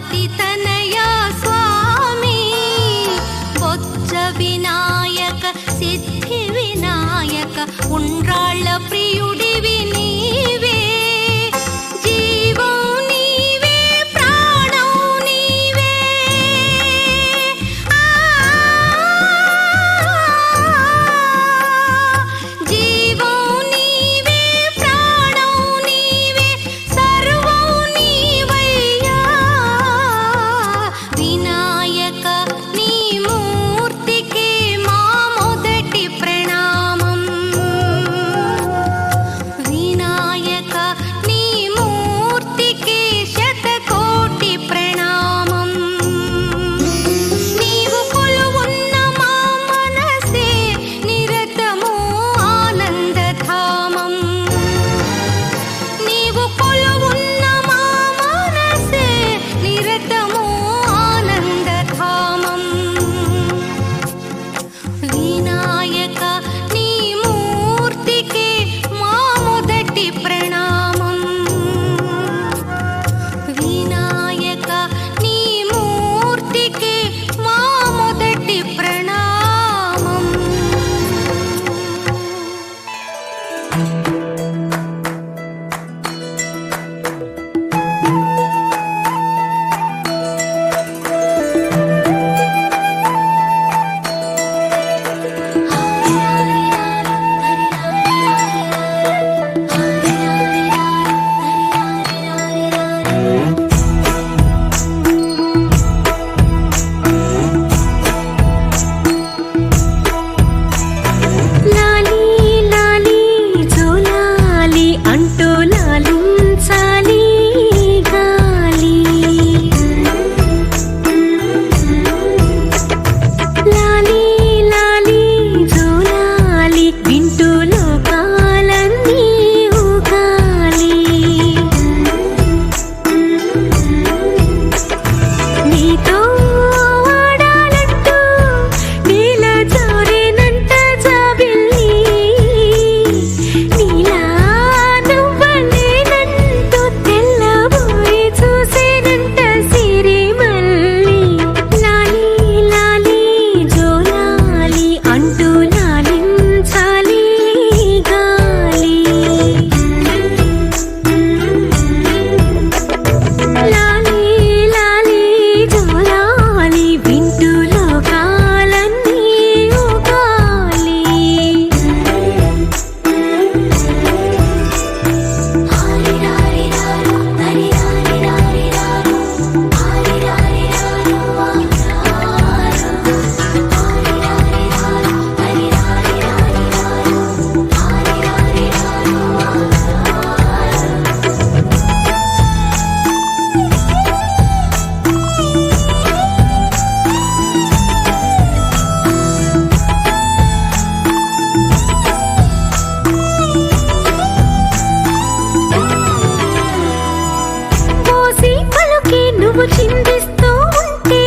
గణపతి తనయ స్వామి బొజ్జ వినాయక సిద్ధి వినాయక ఉండ్రాళ్ళ ప్రియుడివి నీవే జీవం నీవే ప్రాణం నీవే జీవం నీవే ప్రాణం నీవే సర్వం నీవయ్యా వినాయక నీ మూర్తికి మా మొదటి ప్రణామం వినాయక నీ మూర్తికి శతకోటి ప్రణామం నీవు కొలువున్న మా మనసే నిరతము ఆనందధామం నీవు కొలువున్న మా మనసే నిరతము ఆనందధామం వినాయక నీ మూర్తికి మా మొదటి ప్రణామం వినాయక నీ మూర్తికి మా మొదటి ప్రణామం లాలి లాలి జోలాలి అంటూ లాలించాలి గాలి లాలి లాలి జోలాలి వింటూ లోకాలన్నీ ఊగాలి నీతో ఆడాలంటూ నీల జారేనంట జాబిల్లి నీలా నువ్వలేనంటూ తెల్లబోయి చూసేనంట సిరిమల్లి లాలి లాలి జోలాలి అంటూ లాలించాలి గాలి లాలి లాలి జోలాలి వింటూ లోకాలన్నీ ఊగాలి పోసి పలుకి నువ్వు చిందిస్తూ ఉంటే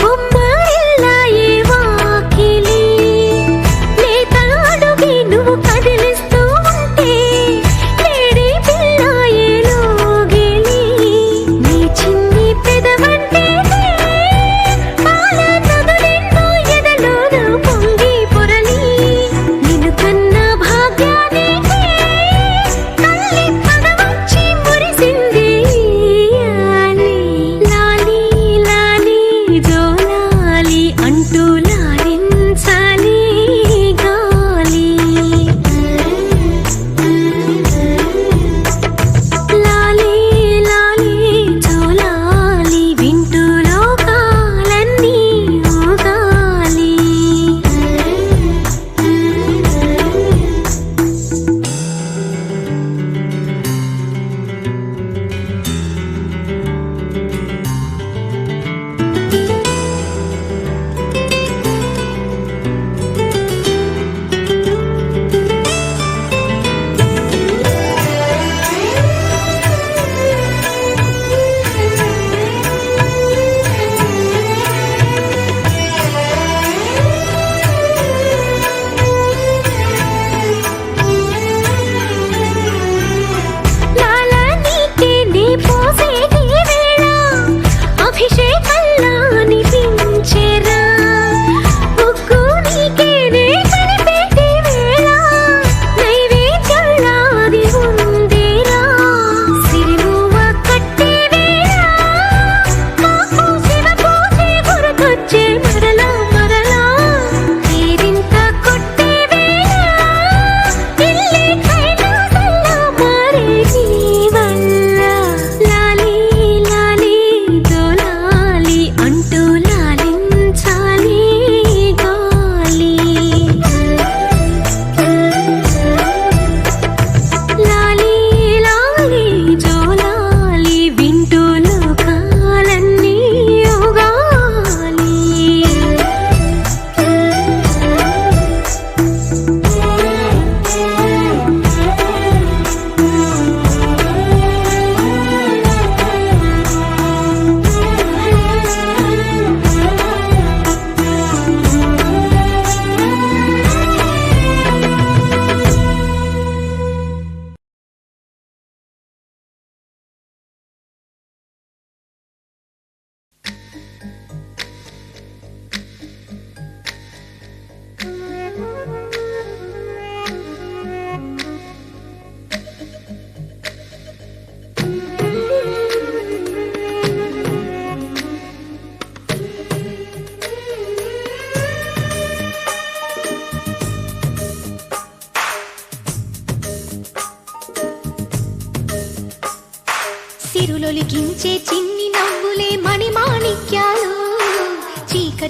బొమ్మరిల్లాయే వాకిలి లేత అడుగి నువ్వు కదిలిస్తూ ఉంటే లేడి పిల్లాయే లోగిలి నీ చిన్ని పెదవంటే పాల నదులెన్నో ఎదలోన పొంగి పొరలి నిన్ను కన్న భాగ్యానికి తల్లి పదవచ్చి మురిసింది లాలి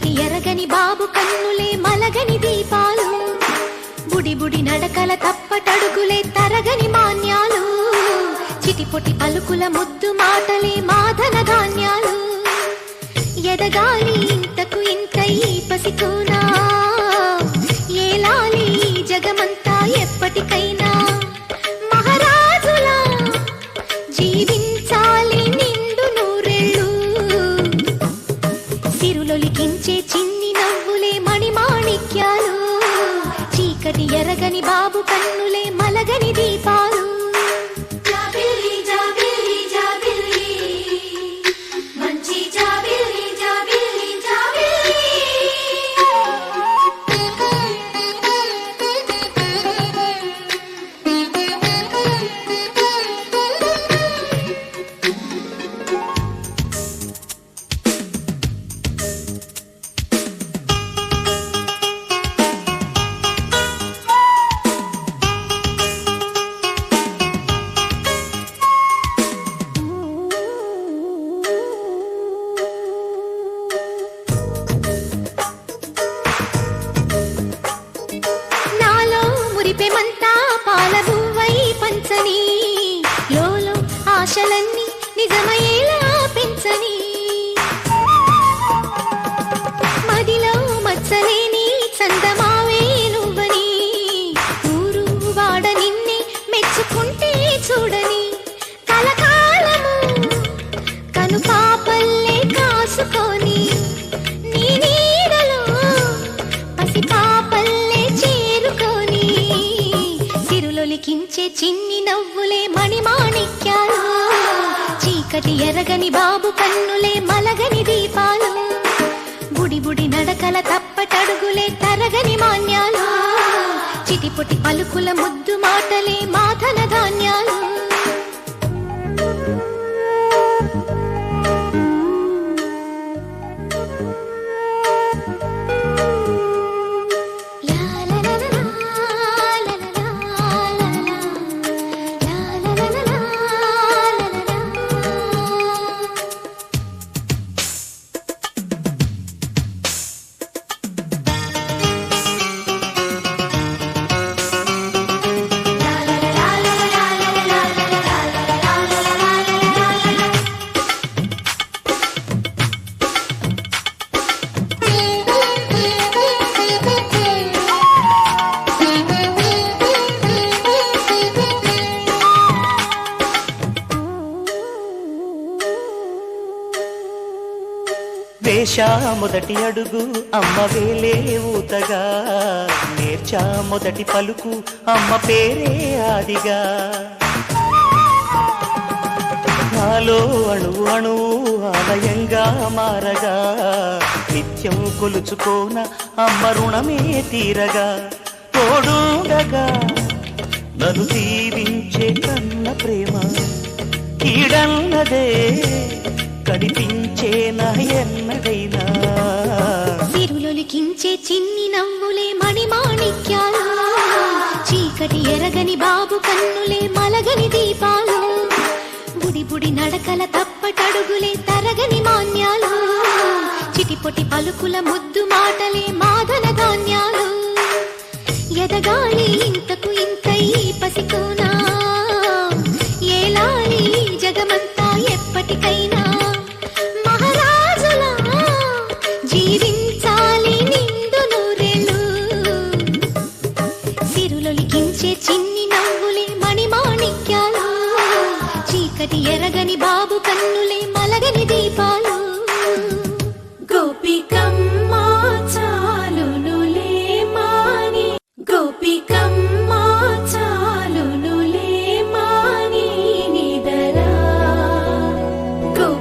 చీకటి ఎరగని బాబు కన్నులే మలగని దీపాలు, బుడి బుడి నడకల తప్పటడుగులే తరగని మాన్యాలు, చిటిపొటి పలుకుల ముద్దు మాటలే మాదన ధాన్యాలు. ఎదగాలి ఇంతకు ఇంత ఈ పసికోనా, ఏలాలి జగమంతా ఎప్పటికైనా, మహారాజులా జీవించాలి నిండు నూరెళ్ళు. సిరులొలికించే చిన్ని నవ్వులే మణిమాణిక్యాలు, చీకటి ఎరగని బాబు కన్నులే మలగని దీపాలు. జాబిల్లి జాబిల్లి జాబిల్లి మంచి జాబిల్లి జాబిల్లి జాబిల్లి. మురిపెమంతా పాలబువ్వై పంచని, లోలో ఆశలన్నీ నిజమయ్యేలా పెంచని, మదిలో మచ్చలేని చందమావే నువ్వని, ఊరు వాడ నిన్నే మెచ్చుకుంటే చూడని, కలకాలము కను పాపల్లే కాసుకొని, నీ నీడలో పసి పాపల్లే చేరుకొని, సిరులొలికించే చిన్ని నవ్వులే మణిమాణిక్యాలు, చీకటి ఎరగని బాబు కన్నులే మలగని దీపాలు, బుడి బుడి నడకల తప్పటడుగులే తరగని మాన్యాలు, చిటిపొటి పలుకుల ముద్దు మాటలే మాధన ధాన్యాలు. వేశా మొదటి అడుగు అమ్మ వేలే ఊతగా, నేర్చా మొదటి పలుకు అమ్మ పేరే ఆదిగా, నాలో అణువు అణువు ఆలయంగా మారగా, నిత్యం కొలుచుకోన అమ్మ రుణమే తీరగా, తోడుండగా నన్ను దీవించే కన్న ప్రేమ కీడన్నదే కనిపించేనా ఎన్నడైనా. సిరులొలికించే చిన్ని నవ్వులే మణిమాణిక్యాలు, చీకటి ఎరగని బాబు కన్నులే మలగని దీపాలు, బుడి బుడి నడకల తప్పటడుగులే తరగని మాన్యాలు, చిటిపొటి పలుకుల ముద్దు మాటలే మాదన ధాన్యాలు. ఎదగాలి ఇంతకు ఇంత ఈ పసికోనా, ఏలాలి జగమంతా ఎప్పటికైనా, మహారాజులా జీవించాలి నిండు నూరెళ్ళు. సిరులొలికించే చిన్ని నవ్వులే మణిమాణిక్యాలు, చీకటి ఎరగని బాబు కన్నులే మలగని దీపాలు. గోపికమ్మ చాలునులే మాని, గోపికమ్మ చాలునులే మాని నిదరా, గోపికమ్మ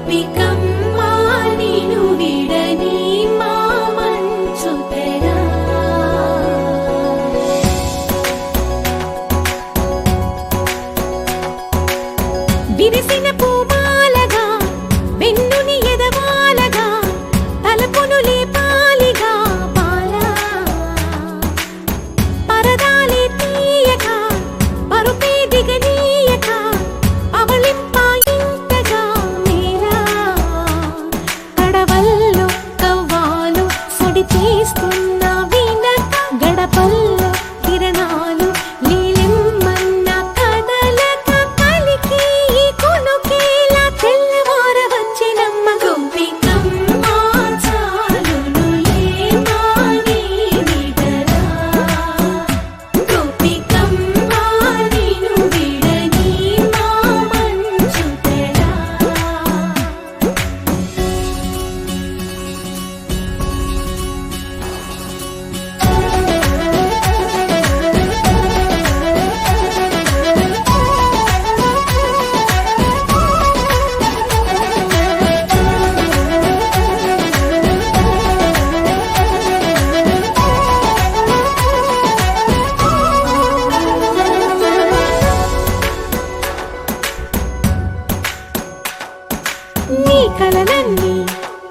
ఆశలన్నీ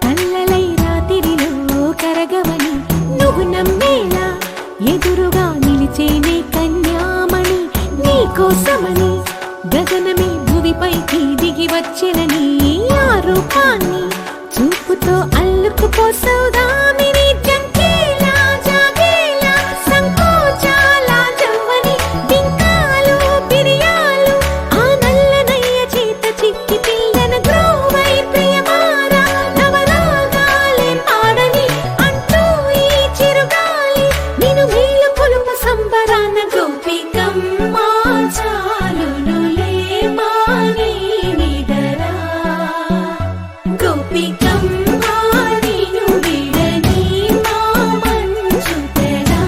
కళ్ళలై రాత్రిలో కరగవని నువ్వు నమ్మేలా ఎదురుగా నిలిచేనే కన్యామణి నీకోసమని గగనమే భువిపైకి దిగి వచ్చెనని ఆ రూపాన్ని చూపుతో అల్లుకుపోసౌదామిని జంకేలా జాగేలా సంకోచాల జవ్వని బింకాలు బిరియాలు ఆ నల్లనయ్య చేత చిక్కి పిల్లన గ్రోవై ప్రియమారా నవరాగాలే పాడని అంటూ ఈ చిరుగాలి నిన్ను మేలు కొలుపు సంబరాన గోపికమ్మ చాలునులే మాని నిదరా గోపికమ్మ నిన్ను విడని మా మంచు తెరా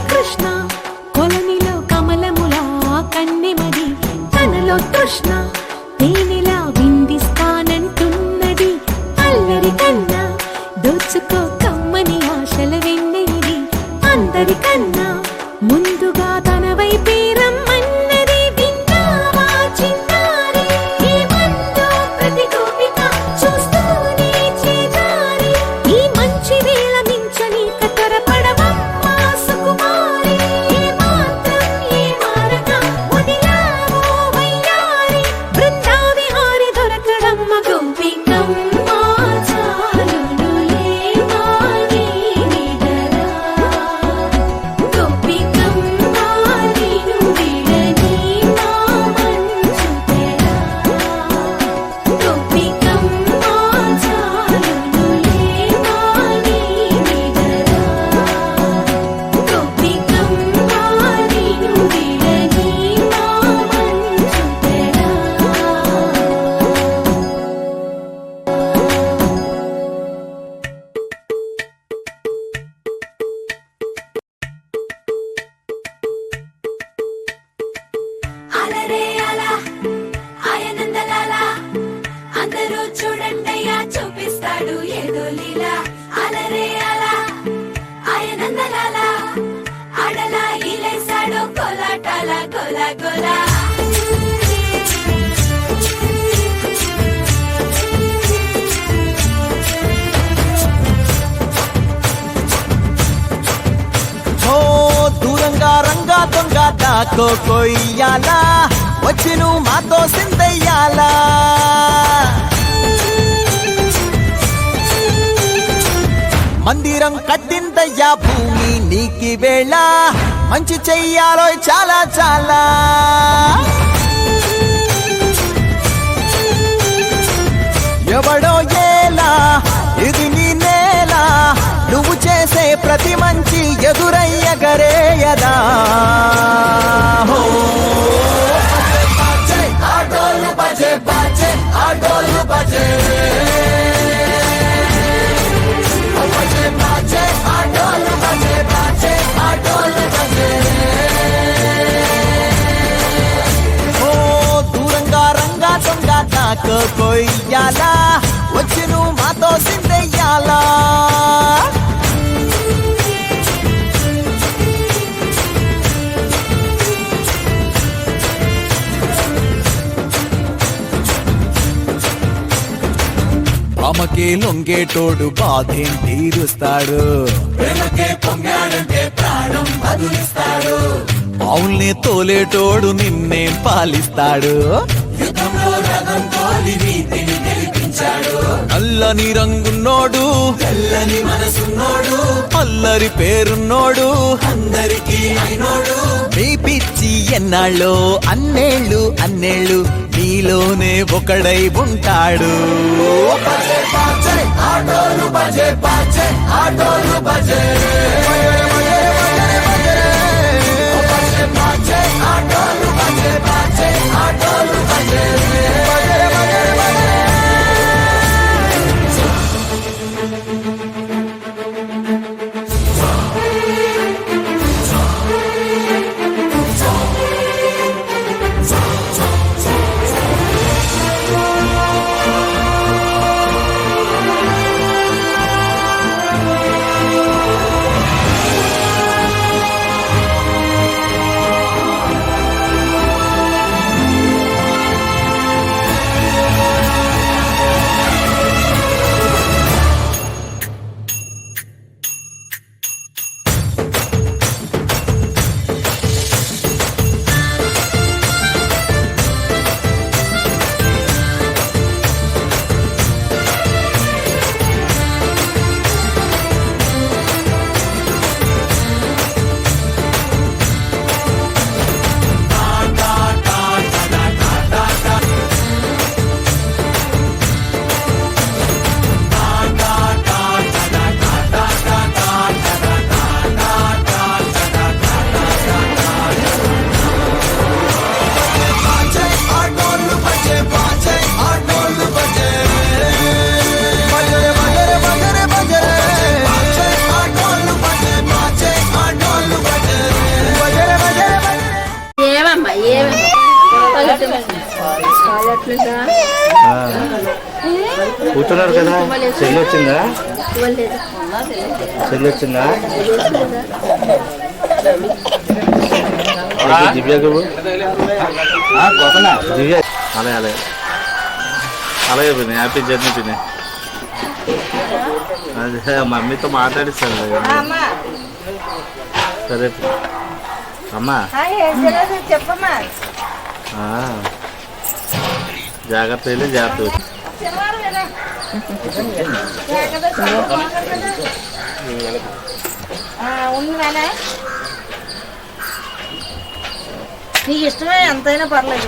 కృష్ణ కొలనిలో కమలములా కన్నెమది తనలో తృష్ణ తేనెలా విందిస్తానంటున్నది అల్లరి కన్నా దోచుకో కమ్మని ఆశల వెన్నెయిది అందరికన్నా ముందుగా తన వైపే రమ్మన్నది విన్నావా చిన్నారి ఏమందో ప్రతి గోపిక చూస్తూనే చేజారి ఈ మంచి వేళ మించని కతరపడవమ్మా సుకుమారి ఏ మాత్రం ఏ మారక వదిలావో వయ్యారి బృందావిహారి దొరకడమ్మ గోపికమ్మ చాలునులే మాని నిదరా గోపికమ్మ నిన్ను విడని మా మంచు తెరా గోపికమ్మ చాలునులే మాని నిదరా గోపికమ్మ నిన్ను విడని మా మంచు తెరా అలరే అలా ఆయనందలాల అందరూ చూడండయ్యా చూపిస్తాడు ఏదో లీలా అలరే అలా ఆయనందలాల అడలా ఇలేసాడు కోలాటాల గోలా గోలా ఓ దూరంగా రంగా దొంగ దాకో కొయ్యాలా వచ్చి నువ్వు మాతో సిందయ్యాలా మందిరం కట్టిందయ్యా భూమి నీకి వేళ మంచి చెయ్యాలో చాలా చాలా ఎవడో ఏలా ఇది నీ నేల నువ్వు చేసే ప్రతి మంచి ఎదురయ్యగరేయదా హో ఆటోలు బజే బజే ఆటోలు బజే బజే బజే ఆటోలు బజే బజే ఆటోలు బజే ఓ దూరంగా రంగా దొంగ నాకు కొయ్యాలా వచ్చి నువ్వు మాతో సిందెయ్యాలా అమ్మకే లొంగేటోడు బాధేం తీరుస్తాడు ప్రేమకే పొంగాడంటే ప్రాణం బదులిస్తాడు పావుల్ని తోలేటోడు నిన్నేం పాలిస్తాడు యుద్ధంలో రథం తోలి నీతిని గెలిపించాడు నల్లని రంగున్నోడు తెల్లని మనసున్నోడు అల్లరి పేరున్నోడు అందరికీ అయినోడు మీ పిచ్చి ఎన్నాళ్ళో అన్నేళ్ళు అన్నేళ్ళు నీలోనే ఒకడై ఉంటాడు బజే బాజే ఆటోలు బజే బాజే ఆటోలు బజే బాజే ఆటోలు బజే బాజే ఆటోలు బజే కూర్చున్నారు కదా చెల్లి వచ్చిందా చెల్లి వచ్చిందా దివ్య దివ్య అలాగే అలాగే అలాగే పిన్ని హ్యాపీ జర్నీ పిన్ని అదే మమ్మీతో మాట్లాడిస్తాను సరే అమ్మా చెప్పమ్మా జాగ్రత్త వెళ్ళి జాగ్రత్త నీకు ఇష్టమే ఎంతైనా పర్లేదు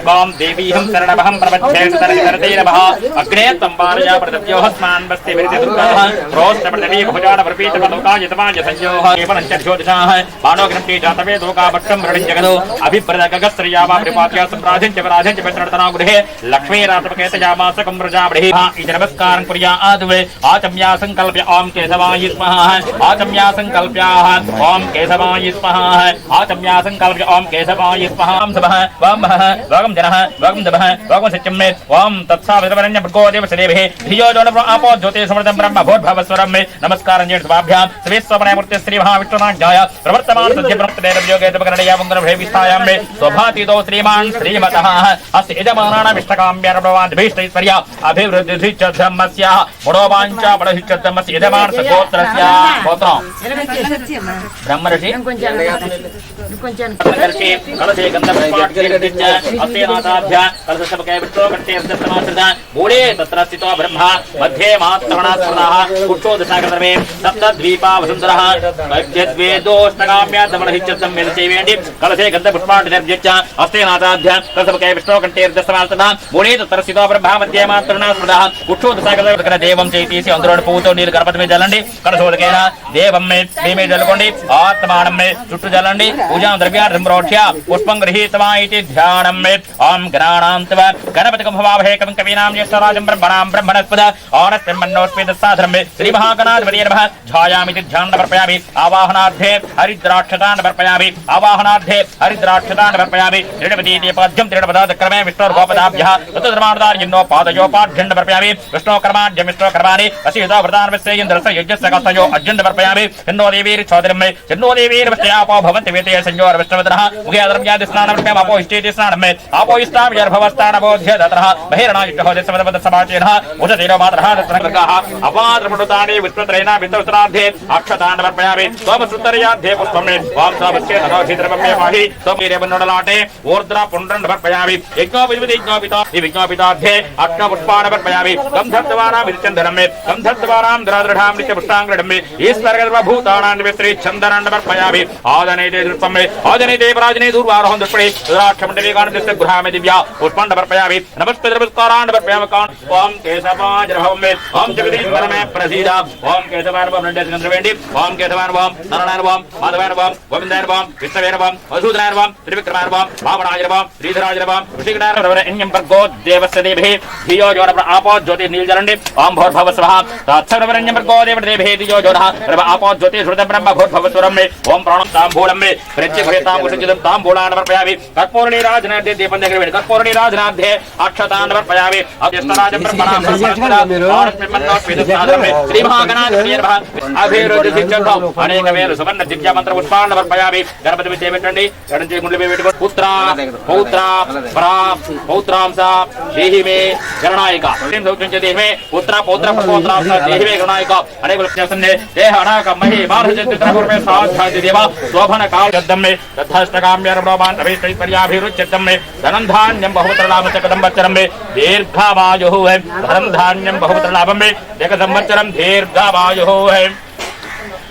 वाम देवी हम शरणमहं प्रपद्ये शरणते नमः अग्ने तंबारया प्रदत्योस्मान् बस्ते विरते दुर्गाः रोष्ट प्रदवी भुजान प्रपीत पदोका यतमाय संयोः केवलं च ज्योतिषाः मानोग्रन्थि जातवे दोका भक्षं रणं जगदो अभिप्रदगगस्त्रिया वा प्रपात्या सम्राधिं च पराधिं च पत्रतना गृहे लक्ष्मी रातपकेतयामासकं प्रजामृहे इति नमस्कारं कुर्यात् आचम्या संकल्प्य ओम केशवाय स्वाहा आचम्या संकल्प्याः ओम केशवाय स्वाहा आचम्या संकल्प्य ओम केशवाय स्वाहा सबः वाम वागम जनः वागम दभः वागम सत्यं मे ओम तत्सावितरण्य भगवदेव सदेवे धियो जो नमो आपो ज्योति समृद्धं ब्रह्म भूर्भवस्वरं मे नमस्कारं ज्ञातवाभ्यां सर्वेश्वरमूर्ति श्री महाविष्णुनाज्ञाय प्रवर्तमान सत्य प्रत्यदेव योगे तपकरणया मंगल भे विस्थायां मे शोभातीतो श्रीमान श्रीमतः अस्य यजमानानां विष्टकाम्यार्भवान् भीष्टैश्वर्या अभिवृद्धि च धर्मस्य मनोवाञ्छा बलहि च धर्मस्य यजमान सगोत्रस्य गोत्रं ब्रह्मर्षि కొంచెం కలసే గంధపుష్పాక్ష అస్తేనాథాభ్య కలససమకే విష్ణోకర్తే సమాశ్రిత మూలే తత్ర స్థితో బ్రహ్మ మధ్యే మాత్రవణాస్పదః కుక్షోదశాగర్మే సప్తద్వీపా వసుంధరః మధ్యద్వేదోష్టకామ్యాదమనహిత్యం మెలసేవేండి కలసే గంధపుష్పాక్ష అస్తేనాథాభ్య కలసమకే విష్ణోకర్తే సమాశ్రిత మూలే తత్ర స్థితో బ్రహ్మ మధ్యే మాత్రవణాస్పదః కుక్షోదశాగర్మే దేవం చేసి అందులో పూతో నీరు గణపతి మీద జల్లండి కలసోదకేన దేవం మేమే జల్లుకోండి ఆత్మానం చుట్టూ జల్లండి పూజా ద్రవ్యార్థం ప్రోక్ష్య పుష్పం గృహీత్వా ఇతి ధ్యానం ओम गणानां गणपतिगं भवामहे कविं कवीनां ज्येष्ठराजं ब्रह्मणां ब्रह्मणस्पद ओनस्मिन्नोस्मित् साधनं श्री महागणाधिपतये नमः ध्यायामि ध्यानं समर्पयामि आवाहनार्थे हरिद्राक्षतान् समर्पयामि आवाहनार्थे हरिद्राक्षतान् समर्पयामि त्रिणपति दीपाद्यं त्रिणपदाक्रमे विष्णुर्गोपदाभ्यः तत्धर्मार्दार्यन्नो पादयो पाठ्यं समर्पयामि विष्णुकर्माद्यं विष्णुकर्माणि असीता व्रतान्वस्य इन्द्रस्य यज्ञस्य कथयो अज्यं समर्पयामि चन्नो देवीर् चौधरम् चन्नो देवीर् वस्त्यापो भवन्ति वेते संयोर विष्णुवदनः मुखे अधर्म्यादि स्नानं समर्पयामि आपो इष्टेति स्नानं आपो इष्टां यर्भवस्थानबोध्य दतरः बहिर्णायुष्टः देशवदवद समाचेनः उषतीरो मातरः दत्तनगः अपाद्रपुटानि विष्णुत्रयेना विष्णुस्त्रार्थे अक्षतान् समर्पयामि सोमसुत्तरयाध्ये पुष्पं वां सावस्य तथोचित्रममे पाहि सोमीरेवन्नोडलाटे ऊर्ध्र पुण्ड्रं समर्पयामि यज्ञोपविज्ञोपितार्थे अक्षपुष्पान् समर्पयामि गन्धर्द्वारां विचन्दनं गन्धर्द्वारां द्रादृढां नित्यपुष्टाङ्गडं ईश्वरगर्भभूतानां विस्त्री चन्दनान् समर्पयामि आदनेते दृष्पं आदनेते पराजने दूर्वारोहं दृष्पणे रुद्राक्षमण्डलीकान् गृहामि दिव्या पुष्पान् समर्पयामि नमस्ते नमस्कारान् समर्पयामि ओम केशवाजरभवमे ओम जगदीश्वरमे प्रसीद ओम केशवार्वं नड्यस्कन्द्रवेण्डि ओम केशवार्वं नारायणर्वं माधवार्वं गोविन्दार्वं विष्णुवेर्वं वसुधरार्वं त्रिविक्रमार्वं भावनाजर्वं श्रीधराजर्वं ऋषिकणार्वं भर्गो देवस्य देवः धियो जो आपो ज्योति नीलजरण्डि ओम भूर्भुवस्वः तत्सर्वरण्यं भर्गो देवदेवः धियो जो आपो ज्योति श्रुत ब्रह्म भूर्भुवस्वरं ओम प्राणं ताम्बूलं प्रत्यभयतां उषितं ताम्बूलान् समर्पयामि कर्पूरनीराजनाद्य दीपं जगवेणि कर्पूरनीराजनाद्य अक्षतान् समर्पयामि अध्यस्तराज ब्रह्मणां श्री महागणाधिपतये नमः अभिरुद्धिसिद्धौ अनेकवेल सुवर्ण दिव्य मंत्र पुष्पान् समर्पयामि गणपति विद्येवेट्टंडि एडंचे गुंडले वेट्टुकोंडि पुत्रा पौत्रा परा पौत्रांसा देहि मे गणनायिका శ్రీం సౌఖ్యంచ దేహి పుత్ర పౌత్ర పౌత్రాంస దేహి మే గణనాయికా అనేక లక్ష్యసన్నే దేహ అనాక మహి మానసచిత్రపూర్వే సాధ్యాది దేవ శోభన కాళదమ్మే తథాష్టకామ్యర్బ్రహ్మాన్ అభిపర్యాభిరుచ్యతమ్మే ధనంధాన్యం బహుతరలాభ కదంబచ్చరమ్మే దీర్ఘావాయుః ధనంధాన్యం బహుతరలాభం మే ఏక సంవత్సరం దీర్ఘావాయుః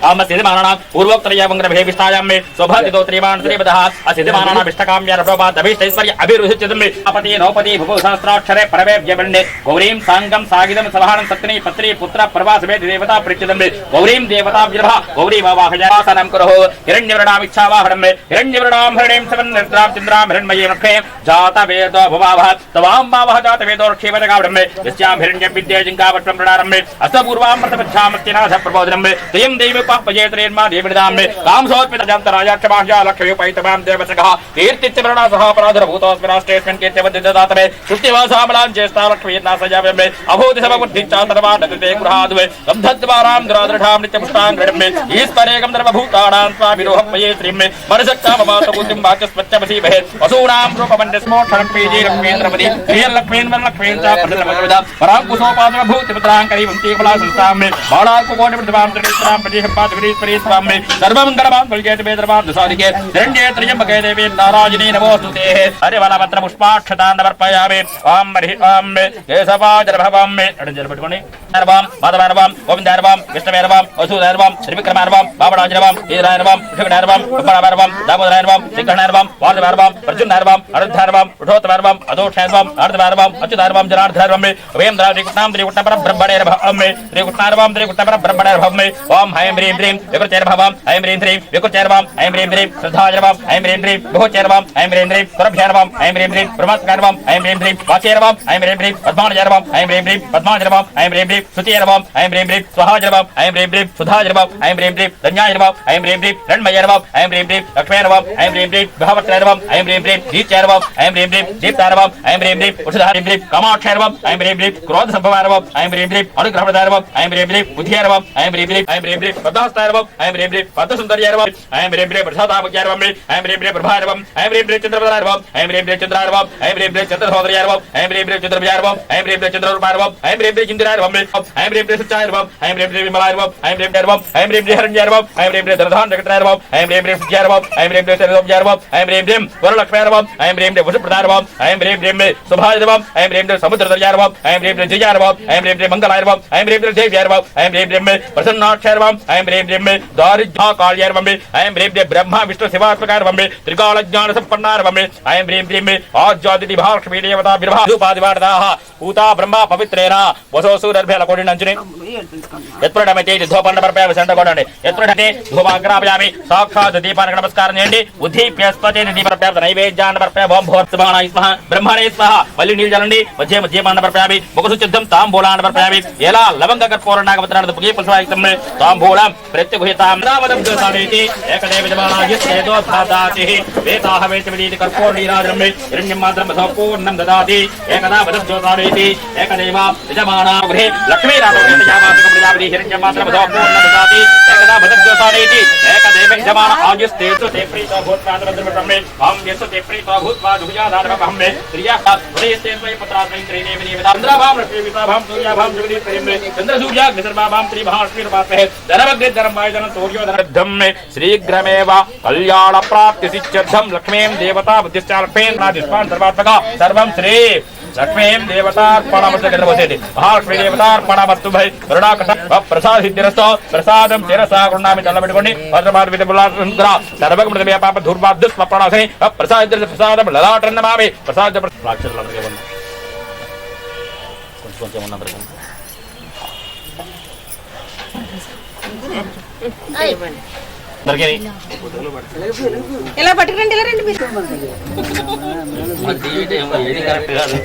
आमसिद्धमानानां पूर्वोक्तरयावङ्ग्रभेभिष्टायां मे स्वभातितो त्रिमान् त्रिपदः असिद्धमानानाभिष्टकाम्यरभवादभिष्टैश्वर्य अभिरुचितं मे अपति नौपति भुवसहस्राक्षरे परवेव्यवण्डे गौरीं साङ्गं सागिदं सभानं सत्नी पत्नी पुत्र प्रवासमेत देवता प्रीत्यतं मे गौरीं देवता विरभा गौरीमावाहयासनं कुरुः हिरण्यवर्णामिच्छावाहनं मे हिरण्यवर्णां हरिणीं सवन्निद्रां चन्द्रां हिरण्मयीं रक्षे जातवेदो भवावः तवाम्बावः जातवेदो रक्षेवदगावडं मे यस्यां हिरण्यविद्ये जिङ्कावट्टं प्रणारं मे अस्तपूर्वां प्रतपच्छामस्तिनाथ प्रबोधनं मे त्रियं देवी पजेत्रेन्मा देवदाम्मे कामसोत्पितजन्तराजाक्षमाह्या लक्ष्मीपैतमां देवसखः कीर्तिच्चमरणा सह अपराधभूतोऽस्मिराष्ट्रेऽस्मिन् कीर्त्यवद्यददातमे सृष्टिवासामलां ज्येष्ठा लक्ष्मीर्नासयामे अभूतिसमबुद्धिच्चातरवादकृते गृहाद्वे लब्धद्वारां दुरादृढां नित्यपुष्टाङ्गडमे ईश्वरेकं सर्वभूतानां स्वाभिरोहपये श्रीमे मनसक्तामवातबुद्धिं वाचस्पत्यमसि बहे वसूनां रूपमण्डस्मोक्षणं पीजे लक्ष्मीन्द्रपति श्रीर्लक्ष्मीन्वरलक्ष्मीन् च प्रसन्नमकृत पराङ्कुशोपादभूतिपुत्रां करीवन्ती फला संस्थां मे बालार्कुकोटिप्रतिभां त्रिनेत्रां स्वामी सर्वमंगलमां कुलजेत वेदरमां दुसारिके हिरण्ये त्र्यंबके देवी नारायणी नमोस्तुते हरे वनपत्र पुष्पाक्षतान् समर्पयामि ओम हरि ओम केशवाजरभवं मे अडंजर पట్టుకొని నర్వం మాధవనర్వం గోవిందనర్వం విష్ణువేనర్వం వసుధనర్వం త్రివిక్రమనర్వం బాబడాజనర్వం ఈదనర్వం ఋషికనర్వం ఉపనర్వం దామోదరనర్వం శ్రీకృష్ణనర్వం వార్ధనర్వం అర్జుననర్వం అరుద్ధనర్వం ఉఠోత్తనర్వం అదోషనర్వం అర్ధనర్వం అచ్యుతనర్వం జనార్దనర్వం మే వేం ద్రావికృష్ణాం త్రిగుణపర బ్రహ్మణేర్భవం మే త్రిగుణనర్వం త్రిగుణపర బ్రహ్మణేర్భవం మే ఓం హైం హ్రీం హ్రీం వికృతేర్భవం ఐం హ్రీం హ్రీం వికృతేర్భవం ఐం హ్రీం హ్రీం శ్రద్ధాజనర్వం ఐం హ్రీం హ్రీం బహుచేర్భవం ఐం హ్రీం హ్రీం సురభ్యర్భవం ఐం హ్రీం హ్రీం బ్రహ్మస్కర్వం ఐం హ్రీం హ్రీం వాచేర్భవం ఐం హ్రీం హ్రీం పద్మాజనర్వం ఐం హ్రీం హ్రీం పద్మాజనర్వం ఐం హ్రీం హ్రీం సుతేర్భవం ఐం హ్రీం హ్రీం స్వహాజనర్వం ఐం హ్రీం హ్రీం సుధాజనర్వం ఐం హ్రీం హ్రీం ధన్యాజనర్వం ఐం హ్రీం హ్రీం రణ్మయర్వం ఐం హ్రీం హ్రీం లక్ష్మీర్వం ఐం హ్రీం హ్రీం భావత్రర్వం ఐం హ్రీం హ్రీం దీప్తార్వం ఐం హ్రీం హ్రీం దీప్తార్వం ఐం హ్రీం హ్రీం ఉషధారీం హ్రీం కామాక్షర్వం ఐం హ్రీం హ్రీం క్రోధ సంభవార్వం ఐం హ్రీం హ్రీం అనుగ్రహదార్వం ఐం హ్రీం హ్రీం బుద్ధిర్వం ఐం హ్రీం హ్రీం ఐం హ్రీం హ్రీం పద్మహస్తార్వం ఐం హ్రీం హ్రీం పద్మసుందర్యర్వం ఐం హ్రీం హ్రీం ప్రసాదాభ్యర్వం ఐం హ్రీం హ్రీం ప్రభార్వం ఐం హ్రీం హ్రీం చంద్రప్రదార్వం ఐం హ్రీం హ్రీం చంద్రార్వం ఐం హ్రీం హ్రీం చంద్రసోదర్యర్వం ఐం హ్రీం హ్రీం చంద్రభ్యార్వం ఐం హ్రీం హ్రీం చంద్రరూపార్వం ఐం హ్రీం హ్రీం ఇందిరార్వం ఐం హ్రీం హ్రీం సుచార్వం ఐం హ్రీం హ్రీం విమలార్వం ఐం హ్రీం హ్రీం ఐం హ్రీం హ్రీం హరణ్యర్వం ఐం హ్రీం హ్రీం ధనధాన్ జగత్రార్వం ఐం హ్రీం హ్రీం సుధ్యార్వం ఐం హ్రీం హ్రీం సర్వోభ్యార్వం ఐం హ్రీం హ్రీం వరలక్ష్మీర్వం ఐం హ్రీం హ్రీం వసుప్రదార్వం ఐం హ్రీం హ్రీం సుభాజర్వం ఐం హ్రీం హ్రీం సముద్రదర్యార్వం ఐం హ్రీం హ్రీం జయార్వం ఐం హ్రీం హ్రీం మంగళార్వం ఐం హ్రీం హ్రీం దేవ్యార్వం ఐం హ్రీం హ్రీం ప్రసన్నాక్షర్వం ఐం ऐं ह्रीं ह्रीं दारिद्र्य काल्यार्वमे ऐं ह्रीं ह्रीं ब्रह्मा विष्णु शिवात्मकारवमे त्रिकाल ज्ञान संपन्नारवमे ऐं ह्रीं ह्रीं आज्यादिति महालक्ष्मी देवता बिर्भादिवार्दाः पूता ब्रह्मा पवित्रेण वसो सूरर्भ्य कोटिनंचने यत्प्रडमते धूपण्डपर्पयामि संडकोडने यत्प्रडते धूपाग्रापयामि साक्षात् दीपाనికి నమస్కారం చేయండి ఉద్దీప్యస్పతే దీపర్పయామి నైవేద్యాన్ని పర్పయ ఓం భూర్భువః స్మః బ్రహ్మణే స్మః మళ్ళీ నీళ్ళు చల్లండి మధ్య మధ్యమాన్ని పర్పయామి ముఖశుద్ధం తాంబూలాన్ని పర్పయామి ఎలా లవంగ కర్పూర నాగపత్రాన్ని పుగే పుష్పాయుక్తం తాంబూలం ప్రత్యగుహితాం రావదం దోసానేతి ఏకదేవ జమానాయస్యేదో ధాదాతి వేతాహ వేతవిదీతి కర్పూర నీరాజనం హిరణ్యం మాత్రం సంపూర్ణం దదాతి ఏకదా వదం దోసానేతి ఏకదేవ యజమానా గృహే లక్ష్మీ రామకృష్ణ యామాత్రం ప్రజాపతి హిరణ్యం మాత్రం సంపూర్ణం దదాతి ఏకదా వదం దోసానేతి ఏకదేవ యజమాన ఆయుస్తేతు తే ప్రీతో భూత్వాద్రమద్రమే అహం యస్సు తే ప్రీతో భూత్వా దుర్యాదారమహం మే త్రియా ఉదయస్తేన్వై పుత్రాత్మై త్రినేమి దేవతాంద్రభాం లక్ష్మీవితాభాం సూర్యాభాం జగదీశ్వరిం చంద్రసూర్యాగ్నిసర్వాభాం త్రిమహా శ్రీరపాత్మహే ధనవగ్రే ధనంవాయుధనం సూర్యోధనద్ధం శీఘ్రమేవ కళ్యాణ ప్రాప్తి సిద్ధ్యర్థం లక్ష్మీం దేవతా బుద్ధిశ్చాలక్ష్మీం నాదిష్మాన్ సర్వాత్మక సర్వం శ్రీ లక్ష్మీం దేవతార్పణమస్తు గణపతి మహాలక్ష్మీ దేవతార్పణమస్తు భై కరుణాకట ప్రసాద సిద్ధిరస్తో ప్రసాదం శిరసా గుణామి చల్లబెట్టుకోండి భద్రమాద విధుల సర్వగమృత వ్యాపాప దుర్వాద్దు స్వప్రణాసని ప్రసాద ప్రసాదం లలాటన్నమామి ప్రసాద రాక్షసులందరికీ కొంచెం కొంచెం ఉన్నందరికీ ఇలా పట్టుకురండి, ఇలా రండి మీరు. ఏది కరెక్ట్ కాదు.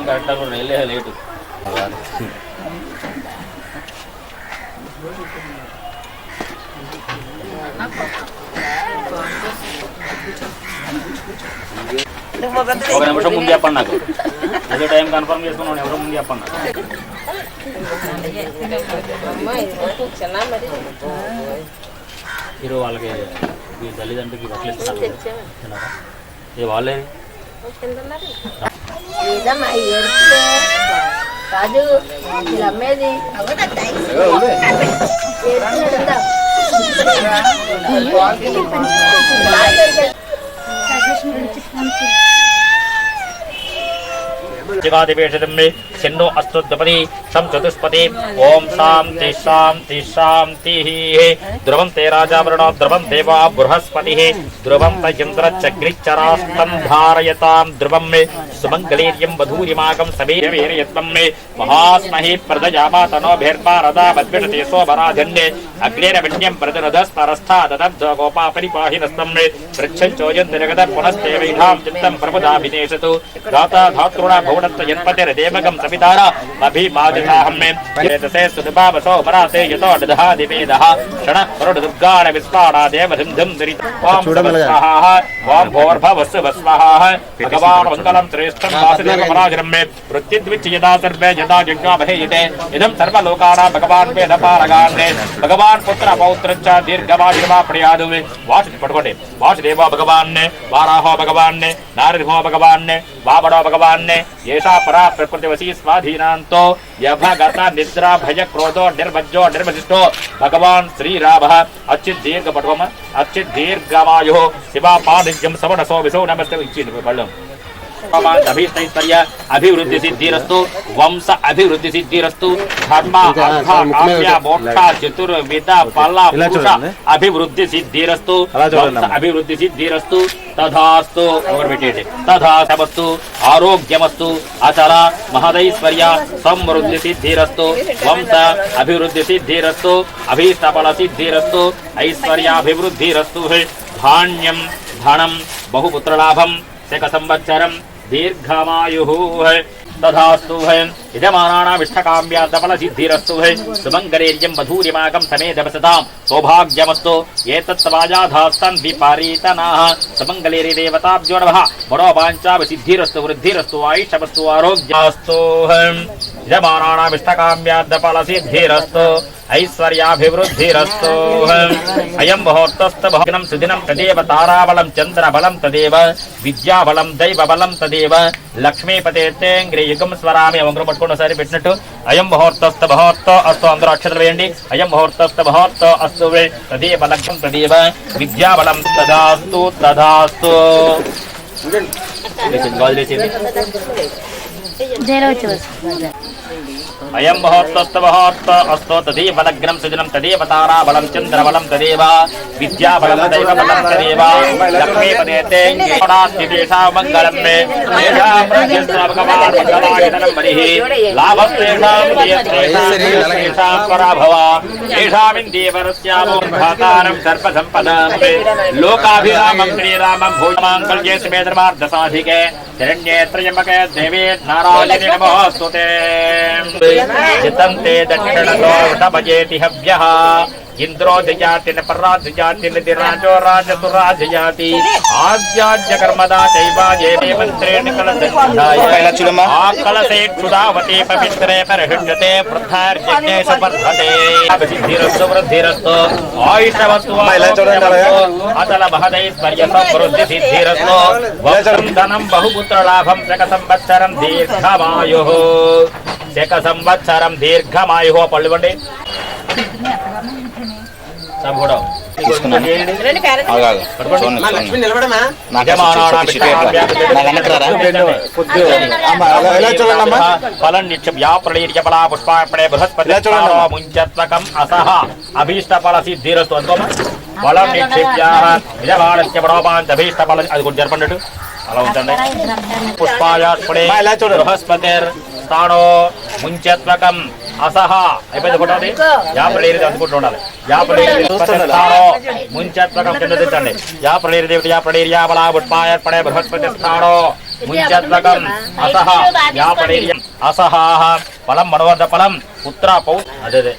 కరెక్ట్ లేటు ఒక నిమిషం ముందు చెప్పండి నాకు అదే టైం కన్ఫర్మ్ చేసుకుని నిమిషం ముందు చెప్పండి ఈరోజు వాళ్ళకి ఈ తల్లిదండ్రులకి బట్టలు ఇస్తున్నారు ఇది వాళ్ళే రాజు వీళ్ళు అమ్మేది చిన్నో అస్తోద్పతి సం చతుష్పతి ఓం శాంతి శాంతి శాంతి ధ్రువం తే రాజావరణ ధ్రువం దేవా బృహస్పతి ధ్రువం తగ్రిచరాస్తం ధారయతాం ధ్రువం సుమంగళీర్యం వధూరిమాగం సభీరయత్వం మహాస్మహి ప్రదయామాతనోభిర్భారదాద్విషతే సోమరాజన్యే అగ్నేరవన్యం ప్రతిరథస్తరస్థాదదబ్ధగోపా పరిపాహినస్తం పృచ్చంచోయంతి జగద పునస్తే వైఢాం చిత్తం ప్రముదాభినేషతు దాతా ధాతృణ భౌణత్వ యన్పతిర్దేవగం సవితార అభిమాదితాహం మే ఏతసే సుదబావసో పరాతే యతో దధాదివేదః క్షణ కరుణ దుర్గాణ విస్ఫాడా దేవధింధం దురిత ఓం స్వాహ ఓం భోర్భవస్సు వస్వాహ భగవాన్ మంగళం శ్రేష్టం వాసుదేవపరాజనం మే వృత్తిద్విచ్యదా సర్వే యదా యజ్ఞామహేయతే ఇదం సర్వలోకానాం భగవాన్ వేదపారగాన్నే భగవాన్ పుత్ర పౌత్రచ్చ దీర్ఘమాయుర్మా ప్రియాదు వాసు పడుకోండి వాసుదేవ భగవాన్నే వారాహో భగవాన్నే నారదిహో భగవాన్నే వామడో భగవాన్నే ఏషా పరా ప్రకృతివశీ స్వాధీనాంతో యభగత నిద్రా భయ క్రోధో నిర్భజ్జో నిర్భజిష్టో భగవాన్ శ్రీరామ అచ్యుత్ దీర్ఘ పటువమ అచ్యుత్ దీర్ఘమాయు శివా పాదిజ్యం సవనసో విసో నమస్తే ఇచ్చింది పళ్ళం అభిస్తైశ్వర్య అభివృద్ధి సిద్ధిరస్తు వంశ అభివృద్ధి సిద్ధిరస్తు ధర్మ అర్థ కామ్య మోక్ష చతుర్విధ ఫల పురుష అభివృద్ధి సిద్ధిరస్తు వంశ అభివృద్ధి సిద్ధిరస్తు తథాస్తు పెట్టేది తథాస్తు ఆరోగ్యమస్తు అచల మహదైశ్వర్య సమృద్ధి సిద్ధిరస్తు వంశ అభివృద్ధి సిద్ధిరస్తు అభీష్టఫల సిద్ధిరస్తు ఐశ్వర్యాభివృద్ధిరస్తు ధాన్యం ధనం బహుపుత్రలాభం శక సంవత్సరం దీర్ఘమాయుః తథాస్తు ఇదమానానామిష్టకామ్యార్థఫల సిద్ధిరస్తు సుమంగళీర్యం వధూరిమాగం సమేధవసతాం సౌభాగ్యమస్తు ఏతత్వాజాధాస్తన్ విపరీతనాః సుమంగళీరి దేవతాభ్యో నమః మనోవాంఛావ సిద్ధిరస్తు వృద్ధిరస్తు ఆయుష్యమస్తు ఆరోగ్యాస్తు ఇదమానానామిష్టకామ్యార్థఫల సిద్ధిరస్తు ఐశ్వర్యాభివృద్ధిరస్తు అయం ముహూర్తస్థ భగ్నం సుదినం తదేవ తారాబలం చంద్రబలం తదేవ విద్యాబలం దైవబలం తదేవ లక్ష్మీపతేంగ్రి యుగం స్వరామి వంగరు పట్టుకుని ఒకసారి పెట్టినట్టు అయం ముహూర్తస్థ ముహూర్త అస్తు అందరూ అక్షతలు వేయండి అయం ముహూర్తస్థ ముహూర్త అస్తు తదేవ లక్ష్మం తదేవ విద్యాబలం తదాస్తు తదాస్తు అయం మహోత్తస్తమహోత్త అస్తో తదేవ లగ్నం సుజనం తదేవ తారాబలం చంద్రబలం తదేవ విద్యాబలం దైవ బలం తదేవ లక్ష్మీపదే తేషాం మంగళం మే తేషాం ప్రజస్వాభగవాన్ మంగళాయతనం మరిః లాభస్తేషాం తేషాం పరాభవ తేషామిందేవరస్యామో భాతారం సర్పసంపదాం లోకాభిరామం శ్రీరామం భూమాంగళ్యే సుమే ధర్మార్థ సాధికే శరణ్యే త్రయంబకే దేవే నారాయణే నమోస్తుతే చిత్తంతే దక్షిణతో వృషభజేతి హవ్యః ఇంద్రో జయాతిన పర్రాజయాతిన దిరాజో రాజసురాజయాతి ఆద్యాజ్య కర్మదా చైవాజే మంత్రేణ కలసంధాయ ఆకలసే క్షుదావతే పవిత్రే పరిహృష్యతే వృద్ధార్యజ్ఞే సపర్ధతే అభిసిద్ధిరస్తు వృద్ధిరస్తు ఆయుషవస్తు అతల మహదైశ్వర్య సమృద్ధి సిద్ధిరస్తు వస్త్రం ధనం బహుపుత్ర లాభం శక సంవత్సరం దీర్ఘమాయుః శక సంవత్సరం దీర్ఘమాయుః పళ్ళువండి ముంచత్వకం అసహ అభీష్ట ఫల సిద్ధిరస్తు అందుకోమా ఫలం నిక్షేప్యాహీష్ట ఫల అది కూడా జరపండి అలా ఉంచండి పుష్పాయాస్పడే బృహస్పతిర్ స్థానో ముంచత్వకం అసహ అయిపోయింది కొట్టాలి యాపడేరి అందుకుంటూ ఉండాలి యాపడేరి స్థానో ముంచత్వకం కింద తెచ్చండి యాపడేరి దేవత యాపడేరి యాపలా పుష్పాయాస్పడే బృహస్పతి స్థానో ముంచత్వకం అసహ యాపడేరి అసహ ఫలం మనోవర్ధ ఫలం పుత్ర పౌ అదే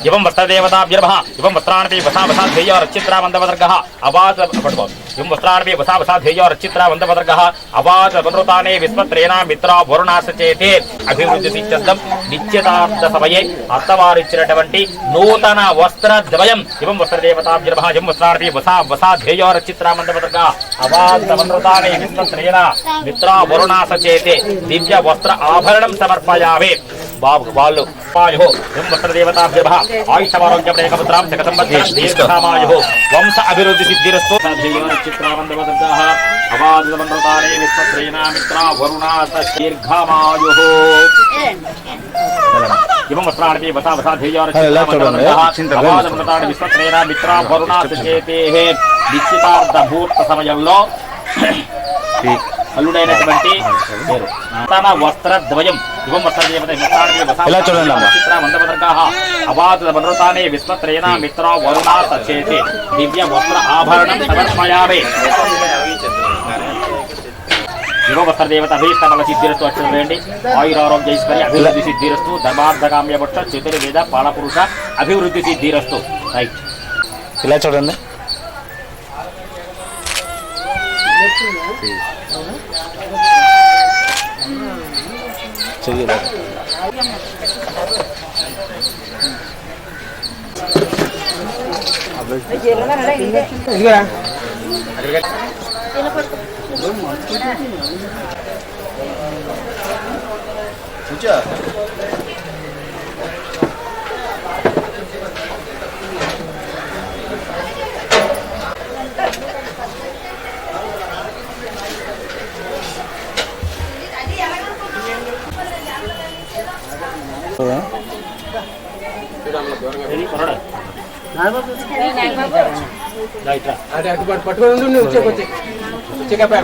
ఇవం వస్త్రదేవతాభ్యర్భః ఇవం వస్త్రాణపి వసా ధ్యేయ రచిత్రా వందవదర్గః అవాచ పట్టుకో ఇవం వస్త్రాణపి వసా ధ్యేయ రచిత్రా వందవదర్గః అవాచ వనృతానే విస్మత్రేణ మిత్రా వరుణాసచేతే అభివృద్ధి సిద్ధ్యం నిశ్చితార్థ సమయే అత్తవారిచ్చినటువంటి నూతన వస్త్రద్వయం ఇవం వస్త్రదేవతాభ్యర్భః ఇవం వస్త్రాణపి వసా ధ్యేయ రచిత్రా వందవదర్గః అవాచ వనృతానే విస్మత్రేణ మిత్రా వరుణాసచేతే దివ్య వస్త్ర ఆభరణం సమర్పయామి వాళ్ళు వస్త్రదేవతాభ్యర్భః ఆయుష్మారోగ్యప్రేకపుత్రాం శక సంవత్సరం దీర్ఘమాయుః వంశ అభివృద్ధి సిద్ధిరస్తు చిత్రావందవదర్గః అవాదితమంత్రతానే విశ్వత్రేణ మిత్రా వరుణాస దీర్ఘమాయుః ఇవం వస్త్రాణి వసా ధ్యేయాన్ని విశ్వత్రేణ మిత్రా వరుణాస చేతేః నిశ్చితార్థ ముహూర్త సమయంలో అల్లుడైనటువంటి తన వస్త్రద్వయం ఇవం వస్త్రదేవతాభ్యర్భః అవాద వనృతానే విశ్వత్రేణ మిత్ర వరుణా సచేతే దివ్య వస్త్ర ఆభరణం సమర్పయామి ఇవం వస్త్రదేవతాభీష్టఫల సిద్ధిరస్తు అక్షరం వేయండి ఆయురారోగ్య ఐశ్వర్య అభివృద్ధి సిద్ధిరస్తు ధర్మార్థకామ్య పురుష చతుర్వేద పాలపురుష అభివృద్ధి సిద్ధిరస్తు రైట్ ఇలా చూడండి చెయ్యి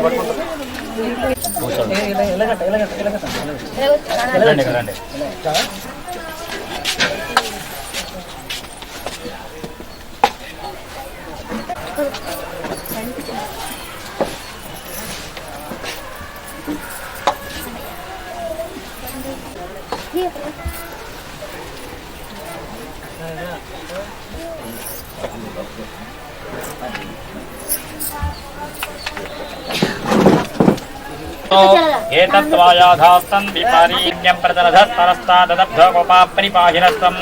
పట్టుకోండి ఏతత్వాయాధాస్తన్ విపరీణ్యం ప్రతరధస్తరస్తాదబ్ధోపపాపరిపాహినస్తం